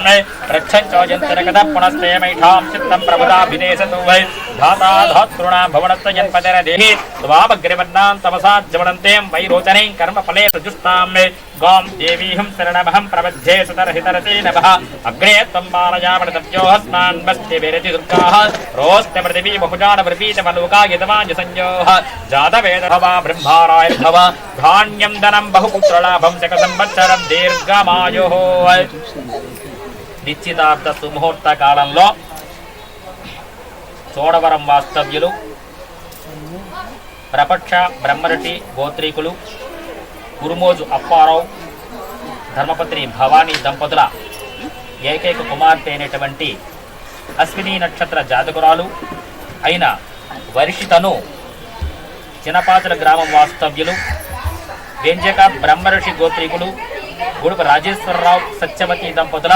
రక్షంచోజంతరగత పునస్తే మైఠాం చిత్తం ప్రబుధాభినేశతు వై धाता धातॄणां भवनस्य जन्पतिरदेहि स्वामग्रिवर्णां तमसाज्जवनन्तें वैरोचने कर्मफले प्रजुष्टां गां देवीहं शरणमहं प्रबध्ये सुतरहितरते नमः अग्रे त्वं बालयामणतव्यो हस्मान् वस्ति विरति दुर्गाः रोस्ते पृथिवी बहुजानवृपीतमलोका यतमाजसंयोः जातवेदभव ब्रह्मारायर्भव धान्यं धनं बहुपुत्रलाभं शतसंवत्सरं దీర్ఘమాయుః. నిశ్చితార్థ సుముహూర్త కాలంలో చోడవరం వాస్తవ్యులు ప్రపక్ష బ్రహ్మర్షి గోత్రీకులు కురుమోజు అప్పారావు ధర్మపత్ని భవానీ దంపతుల ఏకైక కుమార్తె అయినటువంటి అశ్విని నక్షత్ర జాతకురాలు అయిన వర్షితను చినపాచల గ్రామం వాస్తవ్యులు వ్యంజక బ్రహ్మర్షి గోత్రీకులు గుడుపు రాజేశ్వరరావు సత్యవతి దంపతుల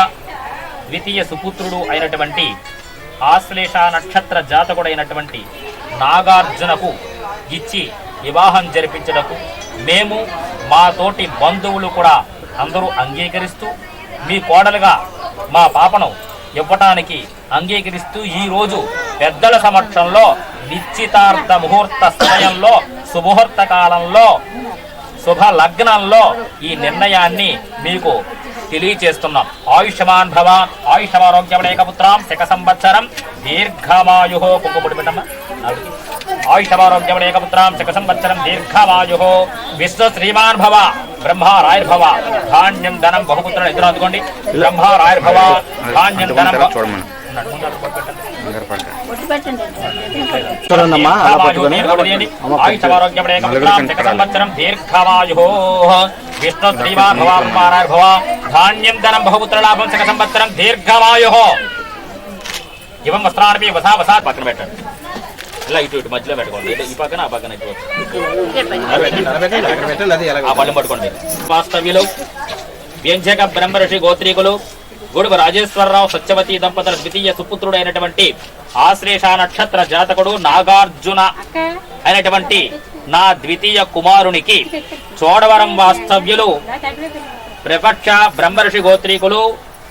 ద్వితీయ సుపుత్రుడు అయినటువంటి ఆశ్లేష నక్షత్ర జాతకుడైనటువంటి నాగార్జునకు ఇచ్చి వివాహం జరిపించడకు మేము మా తోటి బంధువులు కూడా అందరూ అంగీకరిస్తూ మీ కోడలుగా మా పాపను ఇవ్వటానికి అంగీకరిస్తూ ఈ రోజు పెద్దల సమక్షంలో నిశ్చితార్థ ముహూర్త సమయంలో సుముహూర్త కాలంలో శుభ లగ్నంలో ఈ నిర్ణయాన్ని మీకు తెలియచేస్తున్నాం. ఆయుష్మాన్ భవ ఆయుష్మారోగ్యమనేకపుత్రాం శక సంవత్సరం దీర్ఘమాయు కుంకుముడి పెట్టమ్మా. ఆయుష్మారోగ్యమనేకపుత్రాం శక సంవత్సరం దీర్ఘమాయు విశ్వ శ్రీమాన్ భవ బ్రహ్మారాయర్భవ ధాన్యం ధనం బహుపుత్రులు ఎదురు అందుకోండి. బ్రహ్మారాయర్భవ ధాన్యం ధనం సంవత్సరం దీర్ఘమాయు విష్ణు శ్రీమాన్ భవ బ్రహ్మారాయర్భవ ధాన్యం ధనం బహుపుత్రలాభం శక సంవత్సరం దీర్ఘమాయు. ఇవం వస్త్రాన్ని వసా వసా పక్కన పెట్టండి. ఇలా ఇటు ఇటు మధ్యలో పెట్టుకోండి. ఈ పక్కన ఆ పక్కన పళ్ళు పట్టుకోండి. వాస్తవ్యులు వ్యంజక బ్రహ్మర్షి గోత్రీకులు గుడుగు రాజేశ్వరరావు సత్యవతి దంపతుల ద్వితీయ సుపుత్రుడైనటువంటి ఆశ్లేష నక్షత్ర జాతకుడు నాగార్జున అయినటువంటి నా ద్వితీయ కుమారునికి చోడవరం వాస్తవ్యులు ప్రపక్ష బ్రహ్మర్షి గోత్రీకులు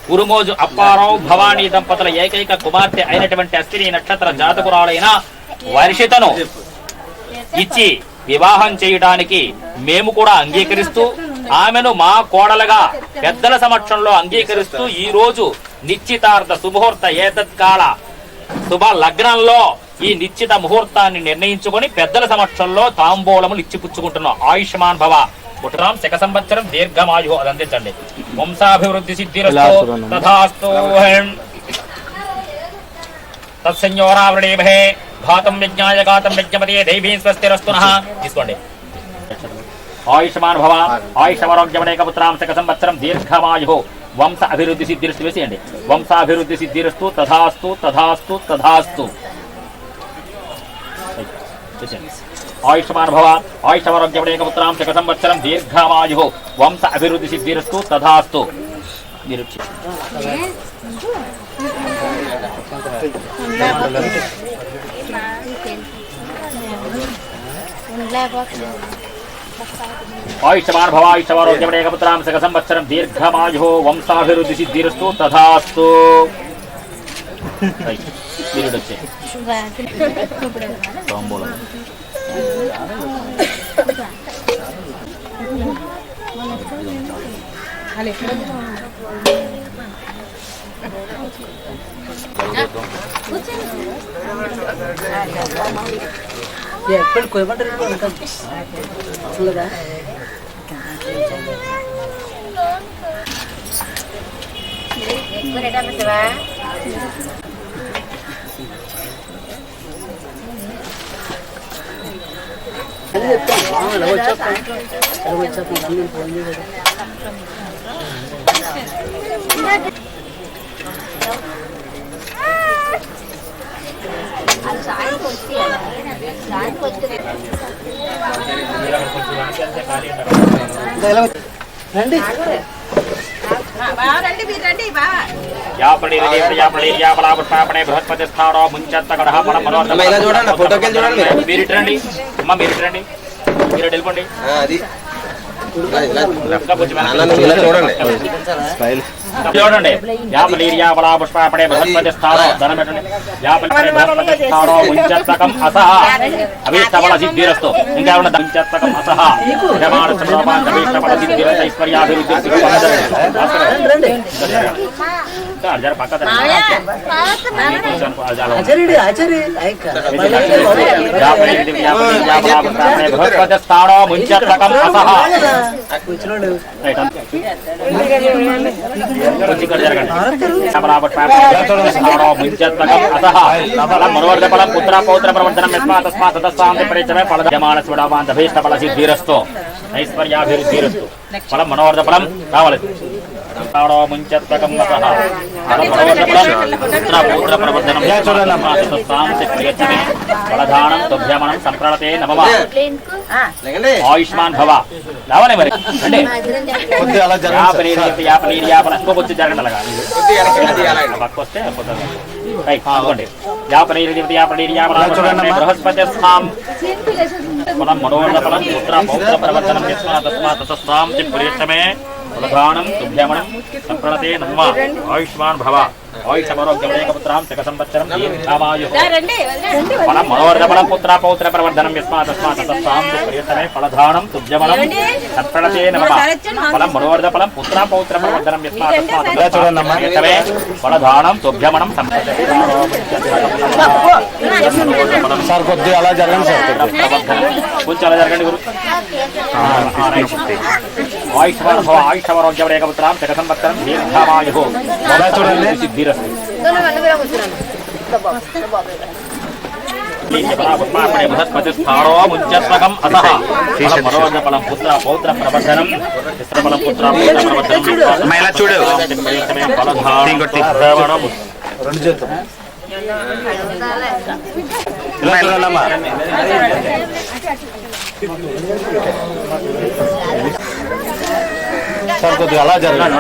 కురుమోజు అప్పారావు భవానీ దంపతుల ఏకైక కుమార్తె అయినటువంటి అశ్విని నక్షత్ర జాతకురాలైన వర్షితను ఇచ్చి వివాహం చేయడానికి మేము కూడా అంగీకరిస్తూ ఆమెను మా కోడలుగా పెద్దల సమక్షంలో అంగీకరిస్తూ ఈ రోజు నిశ్చితార్థ శుభముహూర్త ఏతత్కాల శుభ లగ్నంలో ఈ నిశ్చిత ముహూర్తాన్ని నిర్ణయించుకొని పెద్దల సమక్షంలో తాంబూలములు ఇచ్చిపుచ్చుకుంటున్నాం. ఆయుష్మాన్ భవ పుట్రాం శక సంవత్సరం దీర్ఘమాయు అది అందించండి. వంశాభివృద్ధి సిద్ధిరస్తు తథాస్తు. తత్సంయోరావృణేమహే ఘాతం యజ్ఞాయ ఘాతం యజ్ఞపతే దైవీ స్వస్తిరస్తు నః. తీసుకోండి. ఆయుష్మాన్ భవ ఆయుష్మారోగ్యమనేకపుత్రాం శక సంవత్సరం దీర్ఘమాయు వంశ అభివృద్ధి సిద్ధిరస్తు. వేసేయండి. వంశాభివృద్ధి సిద్ధిరస్తు తథాస్తు తథాస్తు తథాస్తు. ఆయుష్మాన్ భవ ఆయుష్మారోగ్యమనేకపుత్రాం శక సంవత్సరం దీర్ఘమాయు వంశ అభివృద్ధి సిద్ధిరస్తు తథాస్తు. మీరు ఆయుష్మాన్ భవ ఆయుష్మారోగ్యమనేకపుత్రాం శక సంవత్సరం దీర్ఘమాయు వంశాభివృద్ధి సిద్ధిరస్తు తథాస్తు. మీరు వచ్చే తాంబూలం ఎక్కడ కోయమంటారు అసలుగా అది చెప్తాను ఎలా వచ్చాను నేను ఫోన్ చేయలేదు. రండి మీరు రండి అమ్మా, మీరు రండి, మీరు వెళ్ళిపోండి. చూడండి చూడండి యాపలీర్యాపలా పుష్పాపడే బృహస్పతి స్థానో ధనం పెట్టండి యాపలి బృహస్పతి స్థానో ముంచత్తకం అసహ అభీష్టఫల సిద్ధిరస్తు ఇంకా ఉన్న ముంచత్తకం అసహ యమాన సమరోపాంత అభీష్టఫల సిద్ధిరస్తు ఐశ్వర్యాభివృద్ధి జర పక్క బృహస్పతి స్థానో ముంచత్తకం అసహ మనోవర్ధఫలం పుత్ర పౌత్ర ప్రవర్ధనం యస్మాతస్మాత్ తదస్సాంతి పరిచమే ఫలమానస్వడావాంతభీష్టఫల సిద్ధిరస్తు ఐశ్వర్యాభివృద్ధిరస్తు ఫలం మనోవర్ధఫలం కావాలి ముంచత్వకం పుత్ర ప్రవర్ధనం ఫలధానం తుభ్యమనం సంప్రణతే నమః ఆయుష్మాన్ భవ రావాలి మరి అంటే యాపనీర్యాపనొచ్చి జరగండి అలాగా పక్క వస్తే బృహస్పతి స్థాం ఫలం మనోవర్ధ ఫలం పుత్ర పౌత్ర ప్రవర్ధనం తస్మాతస్సాం ప్రియతమే ఫలధానం తుభ్యమనం సంప్రణతే నమః ఆయుష్మాన్ భవ ఆయుషమరోగ్యమేకపుత్రాం శక సంవత్సరం దీర్ఘామాయుః ఫలం మనోవర్ధ ఫలం పుత్ర పౌత్ర ప్రవర్ధనం యస్మాతస్మాతస్సాం ప్రియతమే ఫలధానం తుభ్యమనం సంప్రణతే నమః ఫలం మనోవర్ధ ఫలం పుత్ర పౌత్ర ప్రవర్ధనం యస్మాతస్మాతస్సాం ప్రియతమే ఫలధానం తుభ్యమనం సంప్రణతే సార్ కొద్దిగా అలా జరగండి సార్ కొంచెం అలా జరగండి గురు ఆయుష్మాన్ భవ ఆయుషమరోగ్యమేకపుత్రాం శక సంవత్సరం దీర్ఘామాయుః చూడండి సిద్ధిరస్తు బృహస్పతి స్థానో ముంచత్వకం అసహ మనోవర్ధ ఫలం పుత్ర పౌత్ర ప్రవర్ధనం ఫలం పుత్ర పౌత్ర ప్రవర్ధనం చూడు ఫలధానం రెండు చేతులు ఇలా చూడాలమ్మా సార్ కొద్దిగా అలా జరగండి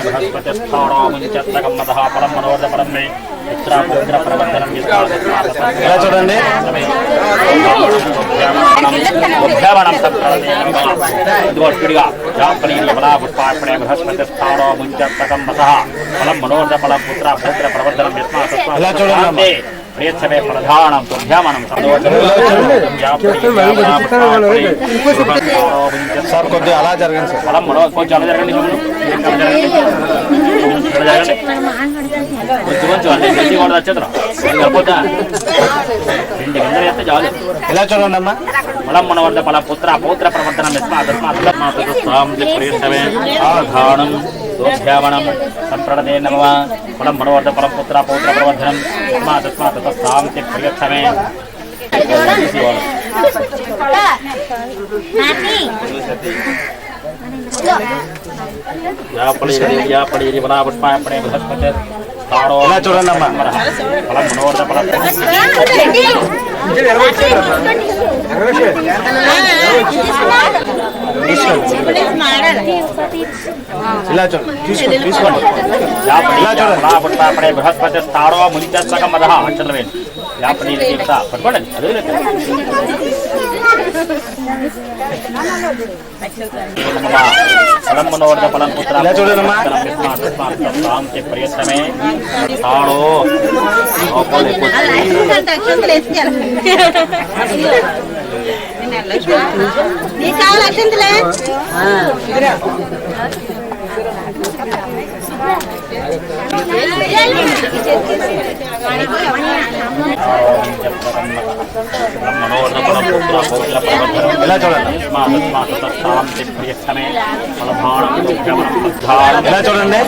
బృహస్పతి స్థానో ముంచత్వకం అసహ ఫలం మనోవర్ధ ఫలం మే పుత్ర పౌత్ర ప్రవర్ధనం ఇలా చూడండి బృహస్పతి స్థానో ముంచత్వకం అసహ ఫలం మనోవర్ధ ఫలం పుత్ర పౌత్ర ప్రవర్ధనం ప్రియమే ప్రధానం తుభ్యమనం సార్ కొద్దిగా అలా జరగండి సార్ ఫలం మనో కొంచెం అలా జరగండి కొంచెం అంటే గట్టి కూడా వచ్చేద్దరు సరిపోతా 2 గింజలు వేస్తే చాలు ఇలా చూడండి అమ్మా ఫలం మనోవర్ధ ఫల పుత్ర పౌత్ర ప్రవర్ధనం ప్రియమే ఆధానం దోభ్యావనం సంప్రణతే నమః ఫలం మనోవర్ధ ఫలం పుత్ర పౌత్ర ప్రవర్ధనం తస్మాతస్సాంతి ప్రియమే బృహస్పతి ఇలా చూడండి అమ్మా ఫలం మనోవర్ధ ఫలం ఇలా చూడండి తీసుకోండి పుష్పాపడే బృహస్పతి స్థానో ముంచత్వకం అసహ అక్షరమే యాపనీ పట్టుకోండి అదే ఫలం మనోవర్ధ ఫలం పుత్ర ప్రియతమే స్థానో ఇలా చూడండి ఇలా చూడండి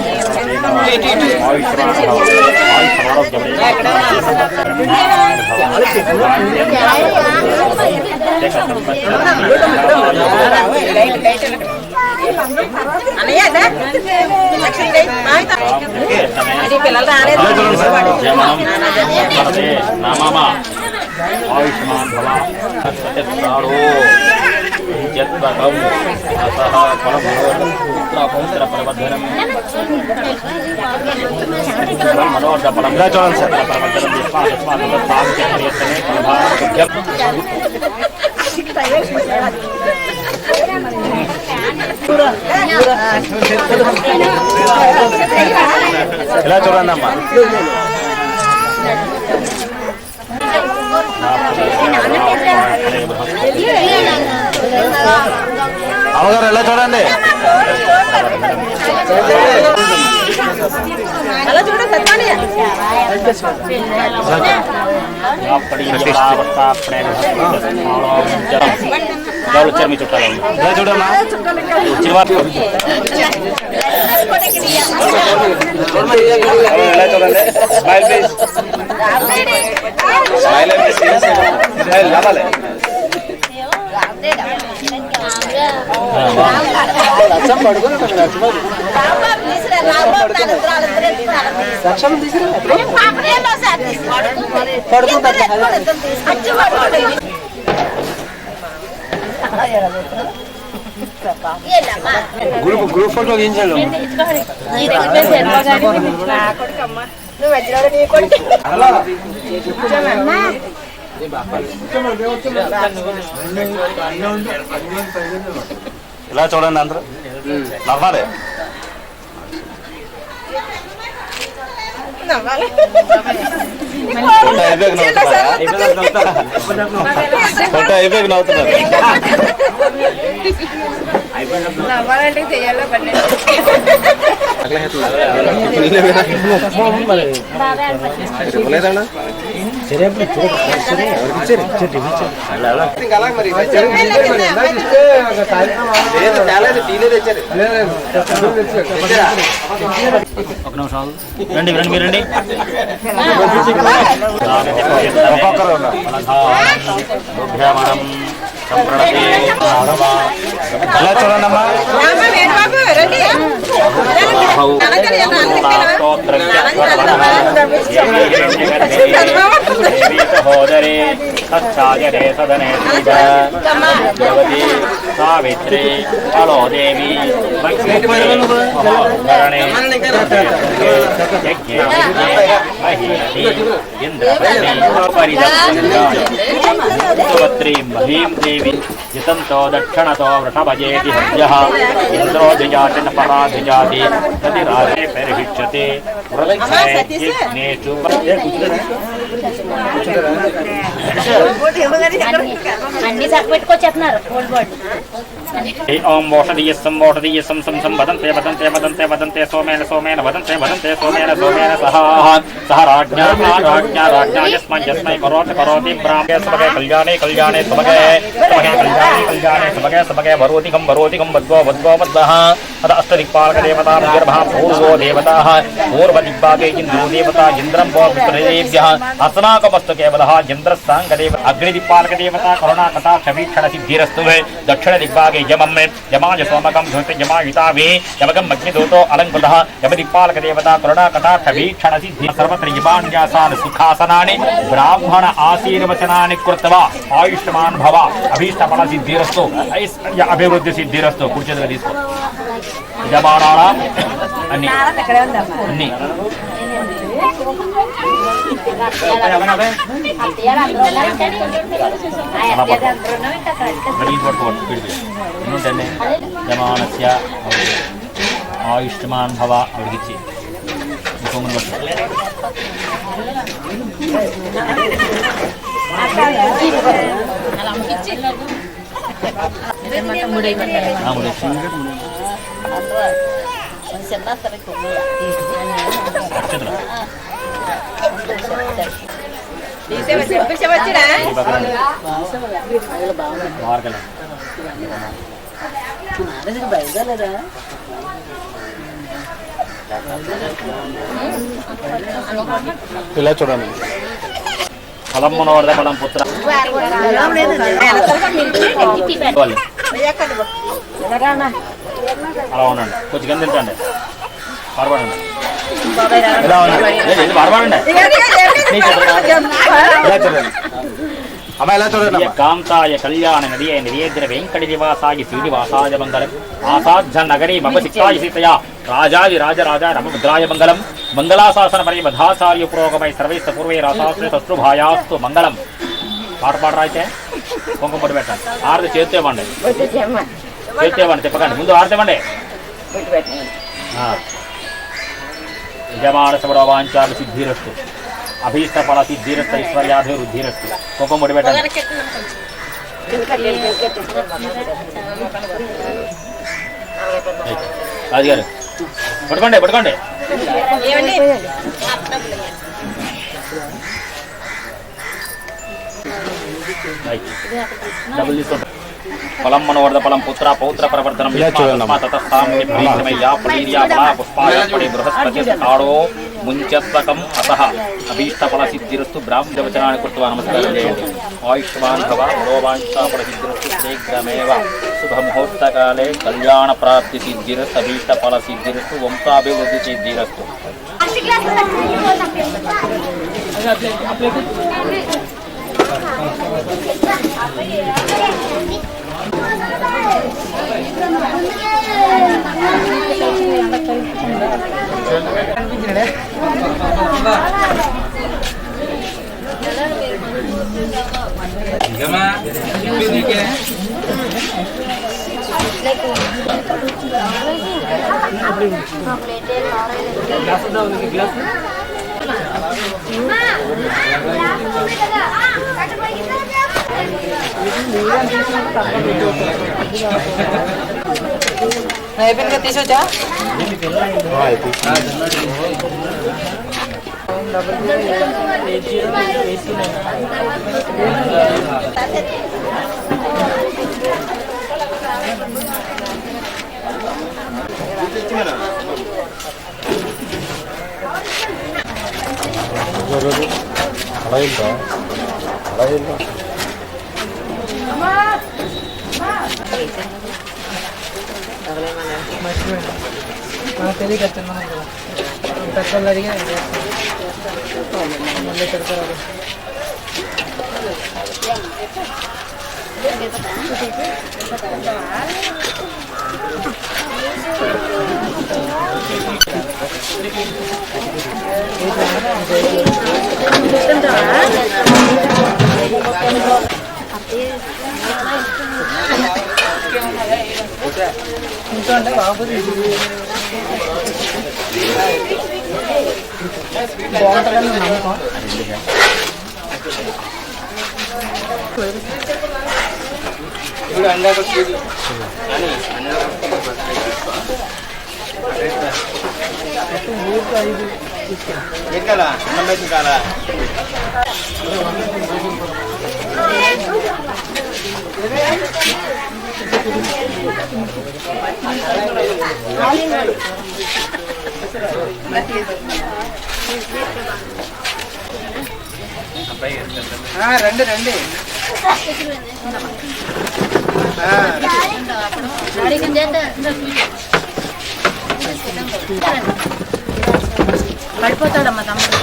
ఆయుష్మాన్ భవ జత్వగం అసహ పౌత్ర ప్రవర్ధనం మనోర్ధ పరం ప్రవర్ధనం ఇలా చూడండి అమ్మా. అమ్మగారు ఎలా చూడండి. మీ చుట్టాలు ఎలా చూడమ్మా. ఎలా చూడండి. Smile please. స్మైల్ అంటే స్మైల్ రావాలి. గ్రూప్ ఫోటో తీయించాడు. ఇలా చూడండి అందరూ నవ్వాలి. ఫోటో అయిపోయి నవ్వుతున్నారు. ఒక నిమిషం రండి రండి మీరు రండి. ఒక్కొక్కరు ఎలా చూడండమ్మా. సావిత్రి అలోదేవి మహీం దేవి జితంతో దక్షిణతో వృషభజేతి హృద్యః ఇంద్రో జయాతి పరాధిజాతి నది రాజే పరిహిష్యతే వృక్షేషు అన్ని పెట్టుకొచ్చేస్తున్నారు. ఓం ఓషధీయస్సం ఓషధీయస్సం సం సం వదంతే వదంతే వదంతే వదంతే సోమేన సోమేన వదంతే వదంతే సోమేన సోమేన సహ రాజ్ఞా రాజ్ఞా రాజ్ఞా యస్మై యస్మై కరోతి కరోతి బ్రాహ్మే సభగే కళ్యాణే కళ్యాణే సభగే సభగే కళ్యాణే కళ్యాణే సభగే సభగే వరోతికం వరోతికం వద్గో వద్గో వద్దః అత అష్టదిక్పాలక దేవతా నిర్భా పూర్వో దేవతాః పూర్వదిక్పాకే ఇంద్రో దేవతా ఇంద్రం వో విప్రదేభ్యః అస్మాకమస్తు కేవలః ఇంద్రస్సాంగదేవ అగ్నిదిక్పాలక దేవతా కరుణా కటాక్ష వీక్షణ సిద్ధిరస్తు దక్షిణ దిగ్భాగే యమం యమాయ సోమకం ధృత యమాయుతావే యమగం అగ్నిదూతో అలంకృతః యమదిక్పాలక దేవతా కరుణా కటాక్ష వీక్షణ సిద్ధి సర్వత్ర యమాన్యాసాన సుఖాసనాని బ్రాహ్మణ ఆశీర్వచనాన్ని కృత్వా ఆయుష్మాన్ భవ అభీష్టఫల సిద్ధిరస్తు ఐశ్వర్య అభివృద్ధి సిద్ధిరస్తు. కూర్చోదుగా తీసుకో. యజమానాల అన్ని అన్ని యమానస్య ఆయుష్మాన్ భవ అడిగిచ్చి ఇలా చూడండి. ఫలమునోర్ధ ఫలం పుత్ర అలా ఉండండి. కొంచెం కింద తింటండి. పరవాడండి పరవాడండి. ఇలా చూడండి. కాంతాయ కళ్యాణ నదియే నివేద్ర వెంకట నివాసాయ శ్రీనివాసాయ మంగళం ఆసాధ్య నగరీ మమ సిక్కాయ సీతయా రాజాది రాజరాజ రమభద్రాయ మంగళం మంగళాశాసన పరి మధాచార్య పురోగమై సర్వైస్త పూర్వై రాసాశ్రీ శత్రుభాయాస్తు మంగళం. పాట పాడరా అయితే కుంకుమ పొడి పెట్టండి. ఆరతి చేతి ఇవ్వండి, చేతి ఇవ్వండి, చెప్పకండి ముందు ఆరతి ఇవ్వండి. యజమాన సమరవాంఛాలు సిద్ధిరస్తు అభీష్ట ఫల సిద్ధిరస్తు ఐశ్వర్యాభివృద్ధిరస్తు. కుంకుమ పొడి పెట్టండి. రాజుగారు పట్టుకోండి పట్టుకోండి. డబ్బులు తీసుకోండి. ఫలం మనోవర్ధ ఫలం పుత్ర పౌత్ర ప్రవర్ధనం బృహస్పతి తాడో ముంచత్వకం అత అభీష్ట ఫల సిద్ధిరస్తు బ్రాహ్మణ వచనాన్ని కృత్వా నమస్కారం చేయండి. ఆయుష్మాన్ భవ మనోవాంఛాఫల సిద్ధిరస్తు శీఘ్రమేవ శుభముహూర్తకాలే కళ్యాణ ప్రాప్తి సిద్ధిరస్తు అభీష్ట ఫల సిద్ధిరస్తు వంశాభివృద్ధి సిద్ధిరస్తు. అయిపోయిందిగా తీసుకొచ్చా తెలియకచ్చా పెట్రోల్ అడిగా మళ్ళీ పెడతారు. ఇంట్లో అంటే బాగుంది బాగుంటుందని నమ్మకం. రండి రండి పడిపోతాడమ్మా తమ్ముడు.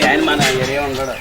ఆయన మన ఏరియా ఉండడు.